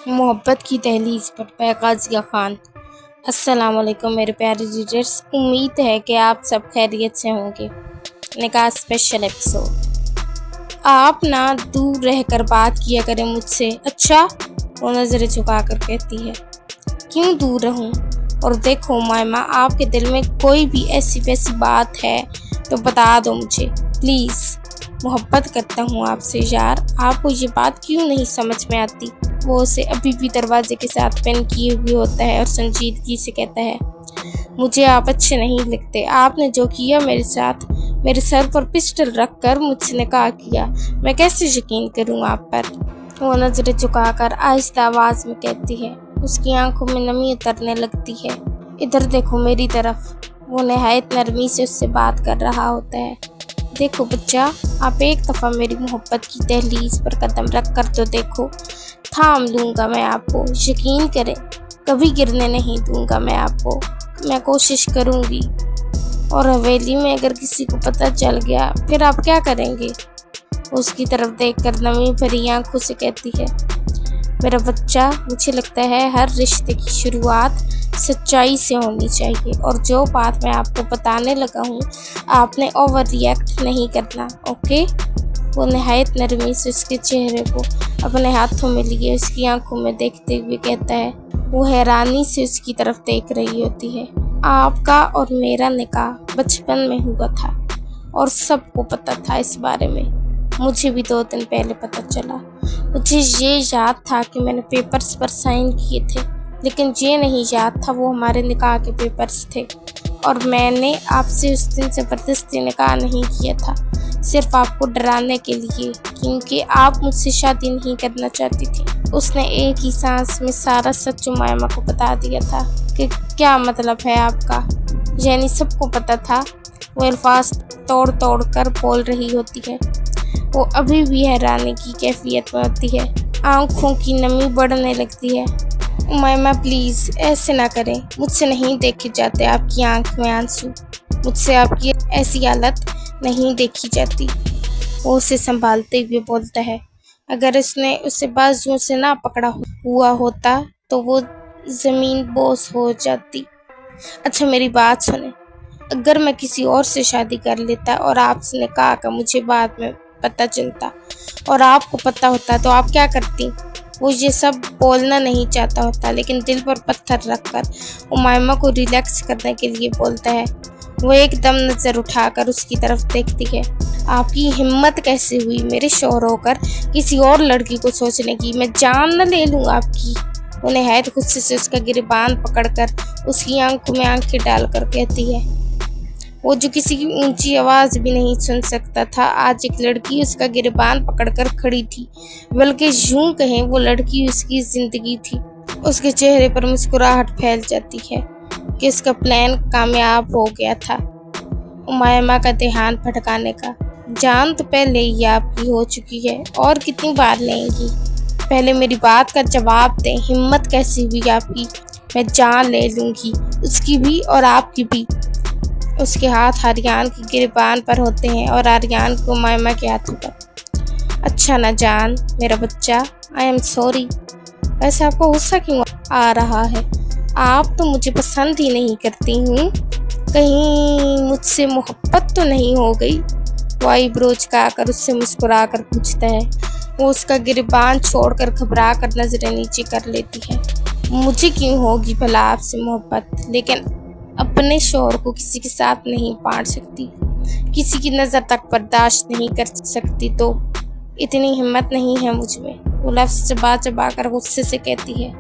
मोहब्बत की दहलीज पर पैगाजिया खान। अस्सलाम वालेकुम मेरे प्यारे रीडर्स, उम्मीद है कि आप सब खैरियत से होंगे। निकाह स्पेशल एपिसोड। आप ना दूर रहकर बात किया करें मुझसे। अच्छा, वो नज़रें झुका कर कहती है, क्यों दूर रहूं? और देखो मायमा, आपके दिल में कोई भी ऐसी वैसी बात है तो बता दो मुझे प्लीज़। मोहब्बत करता हूँ आपसे यार, आपको ये बात क्यों नहीं समझ में आती? वो उसे अभी भी दरवाजे के साथ पेन किए हुए होता है और संजीदगी से कहता है, मुझे आप अच्छे नहीं लगते। आपने जो किया मेरे साथ, मेरे सर पर पिस्टल रखकर मुझसे निकाह किया, मैं कैसे यकीन करूँ आप पर? वो नजरें झुकाकर आहिस्ता आवाज में कहती है, उसकी आंखों में नमी उतरने लगती है। इधर देखो मेरी तरफ। वो नहायत नरमी से उससे बात कर रहा होता है। देखो बच्चा, आप एक दफ़ा मेरी मोहब्बत की दहलीज पर कदम रख कर तो देखो, थाम लूँगा मैं आपको, यकीन करें कभी गिरने नहीं दूँगा मैं आपको। मैं कोशिश करूँगी। और हवेली में अगर किसी को पता चल गया फिर आप क्या करेंगे? उसकी तरफ देखकर नमी भरी आंखों से कहती है, मेरा बच्चा, मुझे लगता है हर रिश्ते की शुरुआत सच्चाई से होनी चाहिए, और जो बात मैं आपको बताने लगा हूँ आपने ओवर रिएक्ट नहीं करना, ओके? वो नहायत नरमी से उसके चेहरे को अपने हाथों में लिए उसकी आंखों में देखते हुए कहता है। वो हैरानी से उसकी तरफ देख रही होती है। आपका और मेरा निकाह बचपन में हुआ था और सबको पता था इस बारे में। मुझे भी 2 दिन पहले पता चला। मुझे ये याद था कि मैंने पेपर्स पर साइन किए थे, लेकिन ये नहीं याद था वो हमारे निकाह के पेपर्स थे। और मैंने आपसे उस दिन ज़बरदस्ती निकाह नहीं किया था, सिर्फ आपको डराने के लिए, क्योंकि आप मुझसे शादी नहीं करना चाहती थी। उसने एक ही सांस में सारा सच उमायमा को बता दिया था। कि क्या मतलब है आपका? यानी सबको पता था? वो अल्फाज तोड़ तोड़ कर बोल रही होती है। वो अभी भी हैरानी की कैफियत में होती है। आंखों की नमी बढ़ने लगती है। उमायमा प्लीज़ ऐसे ना करें, मुझसे नहीं देखे जाते आपकी आंख में आंसू, मुझसे आपकी ऐसी हालत नहीं देखी जाती। वो उसे संभालते हुए बोलता है, अगर उसने उसे बाजुओं से ना पकड़ा हुआ होता तो वो ज़मीन बोस हो जाती। अच्छा मेरी बात सुने, अगर मैं किसी और से शादी कर लेता और आपसे निकाह का मुझे बाद में पता चलता और आपको पता होता तो आप क्या करती? वो ये सब बोलना नहीं चाहता होता, लेकिन दिल पर पत्थर रखकर उमायमा को रिलैक्स करने के लिए बोलता है। वो एकदम नज़र उठाकर उसकी तरफ देखती है। आपकी हिम्मत कैसे हुई मेरे शौहर होकर किसी और लड़की को सोचने की? मैं जान न ले लूँ आपकी। वो नहायत गुस्से से उसका गिरबान पकड़कर उसकी आंखों में आंखें डालकर कहती है। वो जो किसी की ऊंची आवाज़ भी नहीं सुन सकता था, आज एक लड़की उसका गिरबान पकड़कर खड़ी थी, बल्कि यूं कहें वो लड़की उसकी ज़िंदगी थी। उसके चेहरे पर मुस्कुराहट फैल जाती है कि उसका प्लान कामयाब हो गया था, उमायमा का ध्यान भटकाने का। जान तो पहले ही आपकी हो चुकी है, और कितनी बार लेंगी? पहले मेरी बात का जवाब दें, हिम्मत कैसी हुई आपकी? मैं जान ले लूँगी, उसकी भी और आपकी भी। उसके हाथ आर्यन की गिरबान पर होते हैं और आर्यन को उमायमा के हाथों पर। अच्छा ना जान मेरा बच्चा, आई एम सॉरी। वैसे आपको गुस्सा क्यों आ रहा है? आप तो मुझे पसंद ही नहीं करती हूँ, कहीं मुझसे मोहब्बत तो नहीं हो गई? वो आईब्रोज का आकर उससे मुस्कुरा कर पूछता है। वो उसका गिरबान छोड़कर घबरा कर नजरें नीचे कर लेती है। मुझे क्यों होगी भला आपसे मोहब्बत, लेकिन अपने शौहर को किसी के साथ नहीं बांट सकती, किसी की नज़र तक बर्दाश्त नहीं कर सकती, तो इतनी हिम्मत नहीं है मुझ में। वो लफ्ज़ चबा चबा कर गुस्से से कहती है।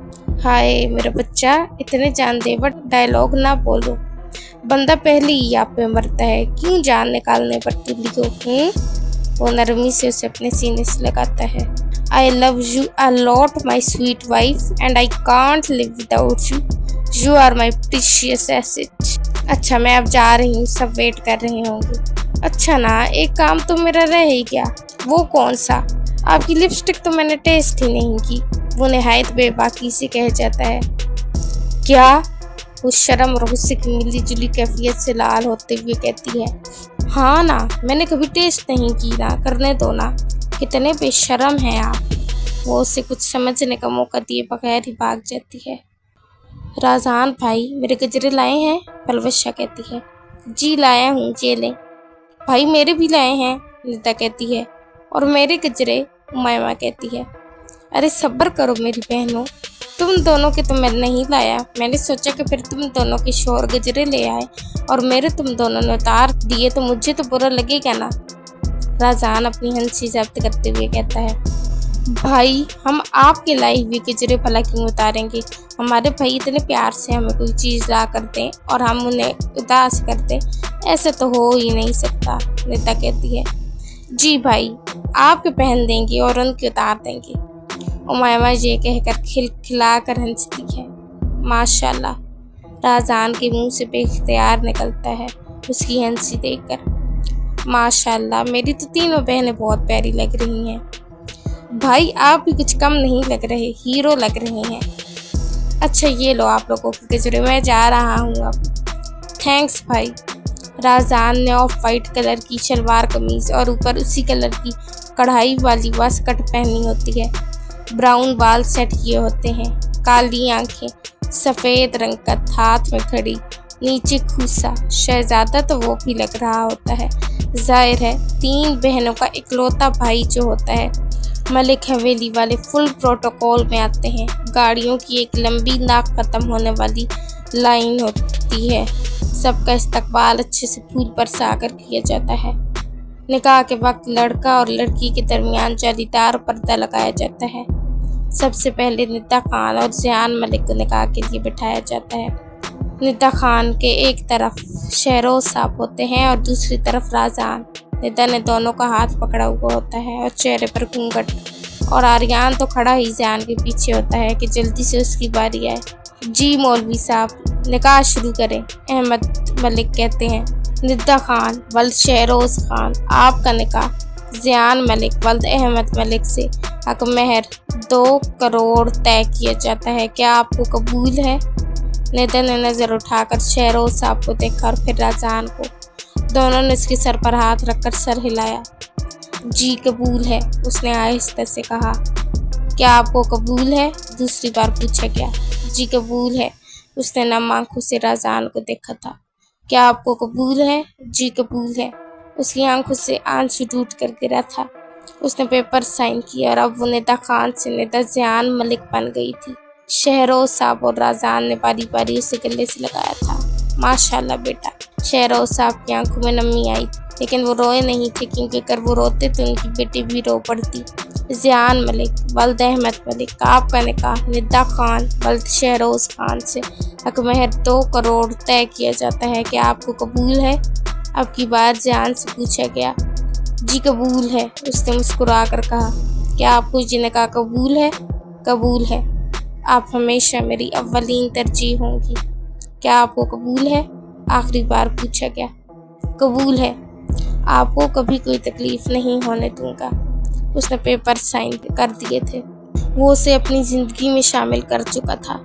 हाय मेरा बच्चा, इतने जानलेवा डायलॉग ना बोलो, बंदा पहले ही आप पे मरता है, क्यों जान निकालने पर तुली हो? वो नरमी से उसे अपने सीने से लगाता है। I love you a lot my sweet wife and I can't live without you. You are my precious asset। अच्छा मैं अब जा रही हूँ, सब वेट कर रहे होंगे। अच्छा ना, एक काम तो मेरा रह ही गया। वो कौन सा? आपकी लिपस्टिक तो मैंने टेस्ट ही नहीं की। वो नहायत बेबाकी से कह जाता है। क्या? वो शर्म और गुस्से की मिली जुली कैफियत से लाल होते हुए कहती है, हाँ ना, मैंने कभी टेस्ट नहीं की ना, करने दो ना। कितने बेशर्म हैं आप। वो उसे कुछ समझने का मौका दिए बगैर ही भाग जाती है। राजान भाई मेरे गजरे लाए हैं? पलवशा कहती है। जी लाया हूँ, ये लें। भाई मेरे भी लाए हैं, निदा कहती है। और मेरे गजरे, उमायमा कहती है। अरे सब्र करो मेरी बहनों, तुम दोनों के तो मैंने नहीं लाया। मैंने सोचा कि फिर तुम दोनों के शोर गजरे ले आए और मेरे तुम दोनों ने उतार दिए तो मुझे तो बुरा लगेगा ना। राजान अपनी हंसी जब्त करते हुए कहता है। भाई हम आपके लाए हुए गजरे भला क्यों उतारेंगे? हमारे भाई इतने प्यार से हमें कोई चीज़ ला कर दें और हम उन्हें उदास कर दें, ऐसे तो हो ही नहीं सकता, निदा कहती है। जी भाई आपके पहन देंगे और उनके उतार देंगे। उमायमा ये कहकर खिलखिला कर हंसती है। माशाल्लाह, राजान के मुंह से बेख्तियार निकलता है उसकी हंसी देखकर। माशाल्लाह, मेरी तो तीनों बहनें बहुत प्यारी लग रही हैं। भाई आप भी कुछ कम नहीं लग रहे, हीरो लग रहे हैं। अच्छा ये लो आप लोगों के गजरे, मैं जा रहा हूँ अब। थैंक्स भाई। राजान ने ऑफ वाइट कलर की शलवार कमीज और ऊपर उसी कलर की कढ़ाई वाली वास्कट पहनी होती है। ब्राउन बाल सेट किए होते हैं, काली आंखें, सफ़ेद रंग का हाथ में घड़ी, नीचे खूसा। शहजादा तो वो भी लग रहा होता है। जाहिर है तीन बहनों का इकलौता भाई जो होता है। मलिक हवेली वाले फुल प्रोटोकॉल में आते हैं। गाड़ियों की एक लंबी ना ख़त्म होने वाली लाइन होती है। सबका इस्तकबाल अच्छे से फूल बरसा कर किया जाता है। निकाह के वक्त लड़का और लड़की के दरमियान जालीदार पर्दा लगाया जाता है। सबसे पहले निदा खान और ज़ियान मलिक को निकाह के लिए बिठाया जाता है। निदा खान के एक तरफ शहरोज साहब होते हैं और दूसरी तरफ राजान। निदा ने दोनों का हाथ पकड़ा हुआ होता है और चेहरे पर घूंघट, और आर्यान तो खड़ा ही ज़ियान के पीछे होता है कि जल्दी से उसकी बारी आए। जी मौलवी साहब, निकाह शुरू करें, अहमद मलिक कहते हैं। निदा खान वल्द शहरोज खान, आपका निकाह ज़ियान मलिक वल्द अहमद मलिक से हक महर 2 करोड़ तय किया जाता है, क्या आपको कबूल है? निदा ने नज़र उठाकर शहरोज साहब को देखा और फिर राजान को। दोनों ने उसके सर पर हाथ रखकर सर हिलाया। जी कबूल है, उसने आहिस्ता से कहा। क्या आपको कबूल है? दूसरी बार पूछा गया। जी कबूल है, उसने नम आंखों से राजान को देखा था। क्या आपको कबूल है? जी कबूल है, उसकी आंखों से आंसू टूट कर गिरा था। उसने पेपर साइन किया और अब वो निदा खान से निदा ज़ियान मलिक बन गई थी। शहरोज साहब और राजान ने बारी बारी उसे गले से लगाया था। माशाल्लाह बेटा। शहरोज साहब की आंखों में नमी आई, लेकिन वो रोए नहीं थे, क्योंकि अगर वो रोते तो उनकी बेटी भी रो पड़ती। ज़ियान मलिक वल्द अहमद मलिक, आपका निकाह निदा खान वल्द शहरोज खान से हक महर 2 करोड़ तय किया जाता है, क्या आपको कबूल है? अब की बार ज़ियान से पूछा गया। जी कबूल है, उसने मुस्कुरा कर कहा। क्या आपको ये निकाह कबूल है? कबूल है, आप हमेशा मेरी अव्वलीन तरजीह होंगी। क्या आपको कबूल है? आखिरी बार पूछा गया। कबूल है, आपको कभी कोई तकलीफ नहीं होने दूंगा। उसने पेपर साइन कर दिए थे। वो उसे अपनी ज़िंदगी में शामिल कर चुका था।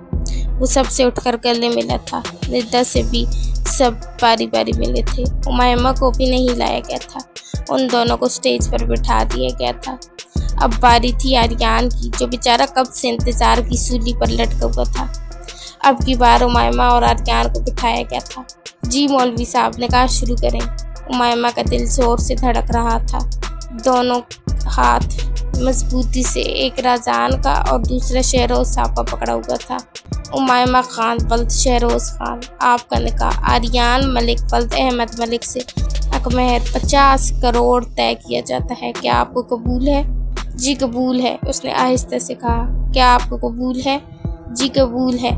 वो सबसे उठकर गले मिला था। निदा से भी सब बारी बारी मिले थे। उमायमा को भी नहीं लाया गया था। उन दोनों को स्टेज पर बिठा दिया गया था। अब बारी थी आर्यान की, जो बेचारा कब से इंतज़ार की सूली पर लटका हुआ था। अब की बार उमायमा और आर्यान को बिठाया गया था। जी मौलवी साहब, निकाह शुरू करें। उमायमा का दिल जोर से धड़क रहा था। दोनों हाथ मजबूती से एक राजान का और दूसरा शहरोज साहब का पकड़ा हुआ था। उमायमा खान वल्द शहरोज खान, आपका निकाह आर्यान मलिक वल्द अहमद मलिक से हक महर 50 करोड़ तय किया जाता है, क्या आपको कबूल है? जी कबूल है, उसने आहिस्ता से कहा। क्या आपको कबूल है? जी कबूल है,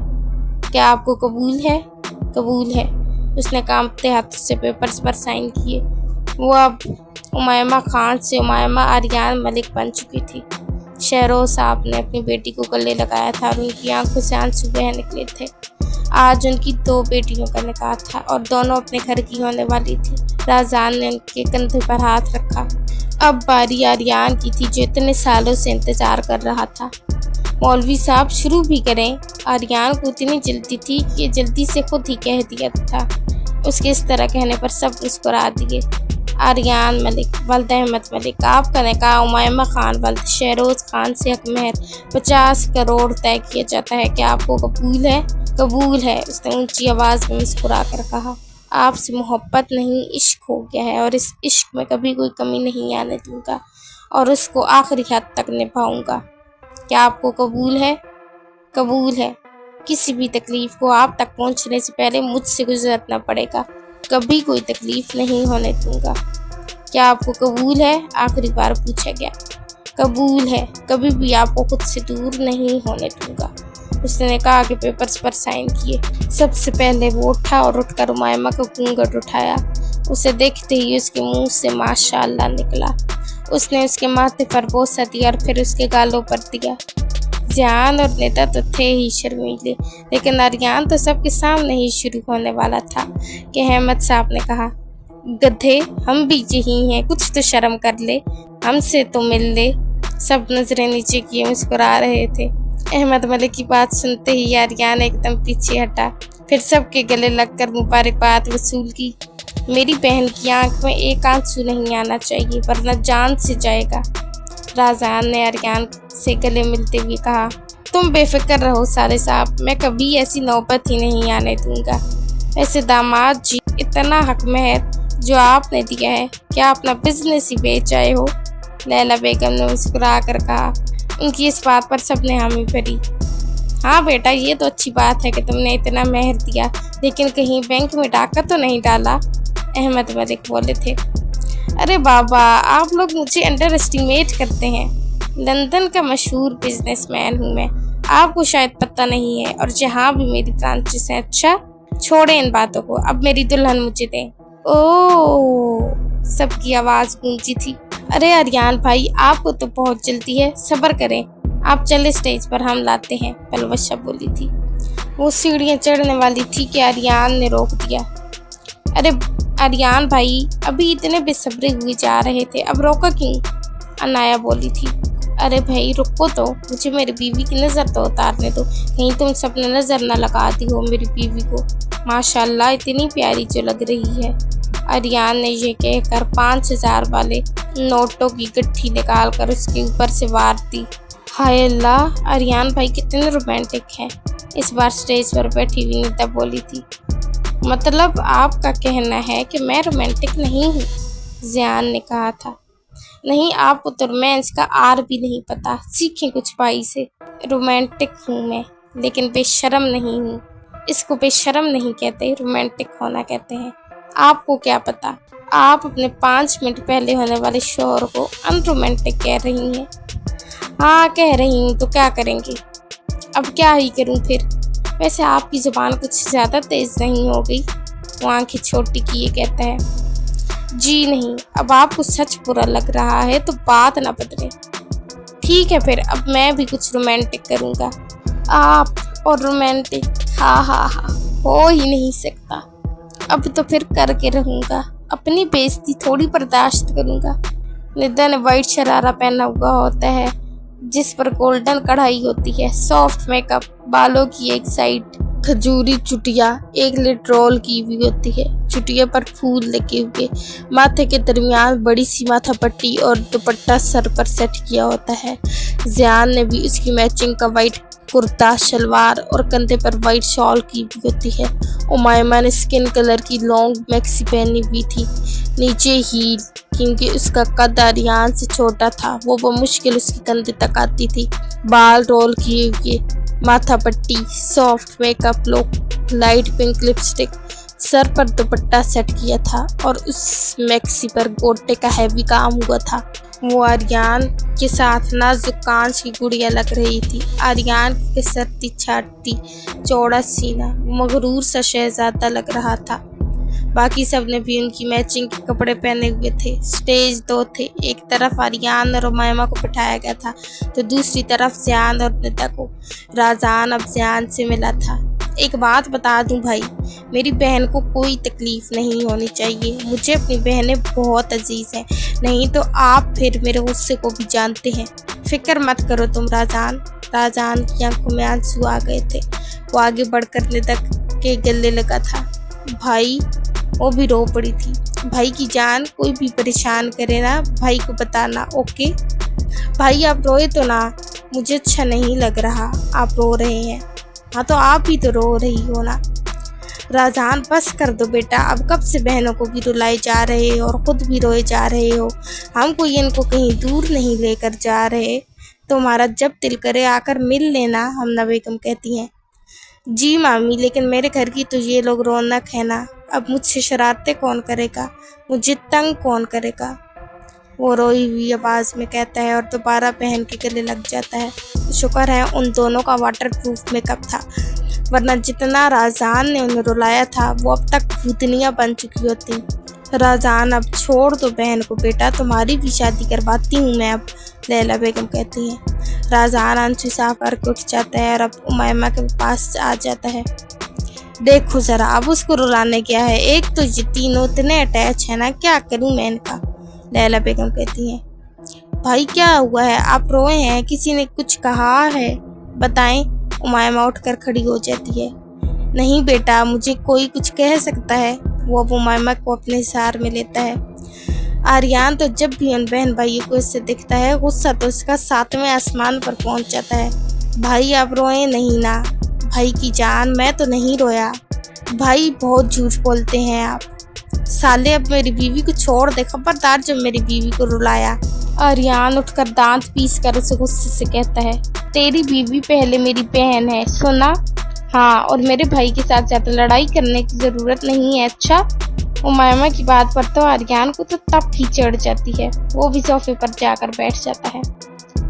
क्या आपको कबूल है? कबूल है, उसने कांपते हाथों से पेपर्स पर साइन किए। वो अब उमायमा खान से उमायमा आर्यान मलिक बन चुकी थी। शहरोज साहब ने अपनी बेटी को गले लगाया था और उनकी आंखों से आंसू बह निकले थे। आज उनकी 2 बेटियों का निकाह था और दोनों अपने घर की होने वाली थी। राजान ने उनके कंधे पर हाथ रखा। अब बारी आर्यान की थी, जो इतने सालों से इंतजार कर रहा था। मौलवी साहब शुरू भी करें। आर्यान को इतनी जल्दी थी कि जल्दी से खुद ही कह दिया था। उसके इस तरह कहने पर सब मुस्कुरा दिए। आर्यान मलिक वल्द अहमद मलिक, आपका निकाह उमैमा खान वल्द शहरोज खान से हक महर 50 करोड़ तय किया जाता है। क्या आपको कबूल है? कबूल है, उसने ऊंची आवाज़ में मुस्कुरा कर कहा। आपसे मोहब्बत नहीं, इश्क हो गया है और इस इश्क में कभी कोई कमी नहीं आने दूंगा और उसको आखिरी हद तक निभाऊंगा। क्या आपको कबूल है? कबूल है। किसी भी तकलीफ को आप तक पहुंचने से पहले मुझसे गुजरना पड़ेगा, कभी कोई तकलीफ नहीं होने दूंगा। क्या आपको कबूल है? आखिरी बार पूछा गया। कबूल है, कभी भी आपको खुद से दूर नहीं होने दूंगा। उसने कहा कि पेपर्स पर साइन किए। सबसे पहले वो उठा और उठकर उमैमा का घूंघट उठाया। उसे देखते ही उसके मुंह से माशाअल्लाह निकला। उसने उसके माथे पर बोसा दिया और फिर उसके गालों पर दिया। ज़ियान और नेता तो थे ही शर्मीले, लेकिन आर्यान तो सबके सामने ही शुरू होने वाला था कि अहमद साहब ने कहा, गधे, हम भी यही हैं, कुछ तो शर्म कर ले, हमसे तो मिल ले। सब नजरें नीचे किए मुस्कुरा रहे थे। अहमद मलिक की बात सुनते ही आर्यान एकदम पीछे हटा, फिर सबके गले लगकर मुबारकबाद वसूल की। मेरी बहन की आंख में एक आंसू नहीं आना चाहिए वरना जान से जाएगा। राजान ने आर्यान से गले मिलते हुए कहा, तुम बेफिक्र रहो साले साहब, मैं कभी ऐसी नौबत ही नहीं आने दूंगा। वैसे दामाद जी, इतना हक महर जो आपने दिया है, क्या अपना बिजनेस ही बेच आए हो? लैला बेगम ने मुस्कुरा कर कहा। उनकी इस बात पर सबने हामी भरी। हाँ बेटा, ये तो अच्छी बात है कि तुमने इतना मेहर दिया, लेकिन कहीं बैंक में डाका तो नहीं डाला? अहमद मलिक बोले थे। अरे बाबा, आप लोग मुझे अंडर एस्टिमेट करते हैं। लंदन का मशहूर बिजनेसमैन हूँ मैं, आपको शायद पता नहीं है, और जहाँ भी मेरी ब्रांचेस हैं। अच्छा छोड़े इन बातों को, अब मेरी दुल्हन मुझे दें। ओह, सबकी आवाज़ गूंजी थी। अरे आर्यान भाई, आपको तो बहुत जल्दी है, सब्र करें, आप चले स्टेज पर, हम लाते हैं, पलवशा बोली थी। वो सीढ़ियाँ चढ़ने वाली थी कि आर्यान ने रोक दिया। अरे आर्यान भाई, अभी इतने बेसब्रे हुए जा रहे थे, अब रोका क्यों? अनाया बोली थी। अरे भाई रुको तो, मुझे मेरी बीवी की नज़र तो उतारने दो, कहीं तुम सबने नज़र न लगा दी हो मेरी बीवी को। माशाल्लाह, इतनी प्यारी जो लग रही है। आर्यान ने यह कहकर 5000 वाले नोटों की गट्ठी निकाल कर उसके ऊपर से वार दी। हाय अल्लाह, आर्यान भाई कितने रोमांटिक हैं। इस बार स्टेज पर बैठी हुई नीता बोली थी। मतलब आपका कहना है कि मैं रोमांटिक नहीं हूँ? ज़ियान ने कहा था। नहीं, आपको तो रोमांस का आर भी नहीं पता, सीखें कुछ भाई से। रोमांटिक हूँ मैं, लेकिन बेशर्म नहीं हूँ। इसको बेशर्म नहीं कहते, रोमांटिक होना कहते हैं। आपको क्या पता, आप अपने 5 मिनट पहले होने वाले शोर को अनरोमांटिक कह रही हैं। हाँ कह रही हूँ, तो क्या करेंगे? अब क्या ही करूँ फिर? वैसे आपकी ज़ुबान कुछ ज़्यादा तेज़ नहीं हो गई? वो आंखें छोटी किए कहता है। जी नहीं, अब आपको सच बुरा लग रहा है तो बात ना बदले। ठीक है फिर, अब मैं भी कुछ रोमांटिक करूँगा। आप और रोमांटिक, हाँ हाँ हाँ, हो ही नहीं सकता। अब तो फिर करके रहूँगा, अपनी बेइज्जती थोड़ी बर्दाश्त करूँगा। निदा ने वाइट शरारा पहना हुआ होता है जिस पर गोल्डन कढ़ाई होती है, सॉफ्ट मेकअप, बालों की एक साइड खजूरी चुटिया एक लिट्रोल की हुई होती है, चुटिया पर फूल लगे हुए, माथे के दरमियान बड़ी सी माथा पट्टी और दुपट्टा सर पर सेट किया होता है। ज़ियान ने भी उसकी मैचिंग का वाइट कुर्ता शलवार और कंधे पर वाइट शॉल की भी होती है। उमैमा ने स्किन कलर की लॉन्ग मैक्सी पहनी हुई थी, नीचे हील, क्योंकि उसका कद आर्यान से छोटा था। वो बमुश्किल उसके कंधे तक आती थी। बाल रोल किए हुए, माथा पट्टी, soft makeup look, light pink lipstick, sir पर दुपट्टा सेट किया था और उस मैक्सी पर गोटे का हैवी काम हुआ था। वो आर्यान के साथ नाजुक कांच की गुड़िया लग रही थी। आर्यान के सरती छाती, चौड़ा सीना, मगरूर सा शहजादा लग रहा था। बाकी सब ने भी उनकी मैचिंग के कपड़े पहने हुए थे। स्टेज 2 थे, एक तरफ आर्यान और उमैमा को बिठाया गया था तो दूसरी तरफ ज़ियान और निदा को। राजान अब ज़ियान से मिला था। एक बात बता दूं भाई, मेरी बहन को कोई तकलीफ नहीं होनी चाहिए। मुझे अपनी बहनें बहुत अजीज़ हैं, नहीं तो आप फिर मेरे गुस्से को भी जानते हैं। फिक्र मत करो तुम राजान। राजान की आंखों में आंसू आ गए थे। वो आगे बढ़कर निदा के गले लगा था। भाई वो भी रो पड़ी थी। भाई की जान कोई भी परेशान करे ना, भाई को बताना, ओके। भाई आप रोए तो ना, मुझे अच्छा नहीं लग रहा आप रो रहे हैं। हाँ तो आप भी तो रो रही हो ना। राजहान बस कर दो बेटा, अब कब से बहनों को भी रुलाए जा रहे हो और खुद भी रोए जा रहे हो। हम कोई इनको कहीं दूर नहीं लेकर जा रहे, तुम्हारा जब दिल करे आकर मिल लेना, हमना बेगम कहती हैं। जी मामी, लेकिन मेरे घर की तो ये लोग रौनक है ना, अब मुझसे शरारतें कौन करेगा, मुझे तंग कौन करेगा, वो रोई हुई आवाज़ में कहता है और दोबारा बहन के गले लग जाता है। शुक्र है उन दोनों का वाटर प्रूफ मेकअप था, वरना जितना राजहान ने उन्हें रुलाया था वो अब तक भूतनियाँ बन चुकी होती। राजहान अब छोड़ दो बहन को बेटा, तुम्हारी भी शादी करवाती हूँ मैं अब, लैला बेगम कहती है। राजहान आंसू साफ करके उठ जाता है और अब उमैमा के पास आ जाता है। देखो ज़रा, अब उसको रुलाने क्या है, एक तो ये तीनों इतने अटैच है ना, क्या करूँ मैं इनका, लैला बेगम कहती हैं। भाई क्या हुआ है, आप रोए हैं, किसी ने कुछ कहा है, बताएं। उमैमा उठकर खड़ी हो जाती है। नहीं बेटा, मुझे कोई कुछ कह सकता है, वो अब उमैमा को अपने हिसार में लेता है। आर्यन तो जब भी उन बहन भाइयों को इससे दिखता है, गुस्सा तो इसका 7वें आसमान पर पहुंच जाता है। भाई आप रोए नहीं ना, भाई की जान मैं तो नहीं रोया। भाई बहुत झूठ बोलते हैं आप, साले अब मेरी बीवी को छोड़ दे, खबरदार जब मेरी बीवी को रुलाया। आर्यन उठकर दांत पीस कर उसे गुस्से से कहता है, तेरी बीवी पहले मेरी बहन है, सुना? हाँ, और मेरे भाई के साथ ज़्यादा लड़ाई करने की ज़रूरत नहीं है, अच्छा? उमैमा की बात पर तो आर्यन को तो तप ही चढ़ जाती है, वो भी सोफे पर जाकर बैठ जाता है।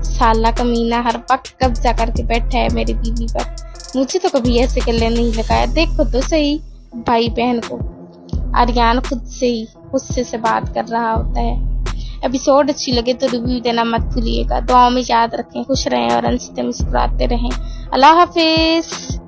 साला कमीना हर वक्त कब्जा करके बैठा है मेरी बीवी पर, मुझे तो कभी ऐसे गले नहीं लगाया, देखो तो सही भाई बहन को। आर्यन खुद से ही गुस्से से बात कर रहा होता है। एपिसोड अच्छी लगे तो रिव्यू देना मत भूलिएगा। दुआओं में याद रखें, खुश रहें और हंसते मुस्कुराते रहें। अल्लाह हाफिज़।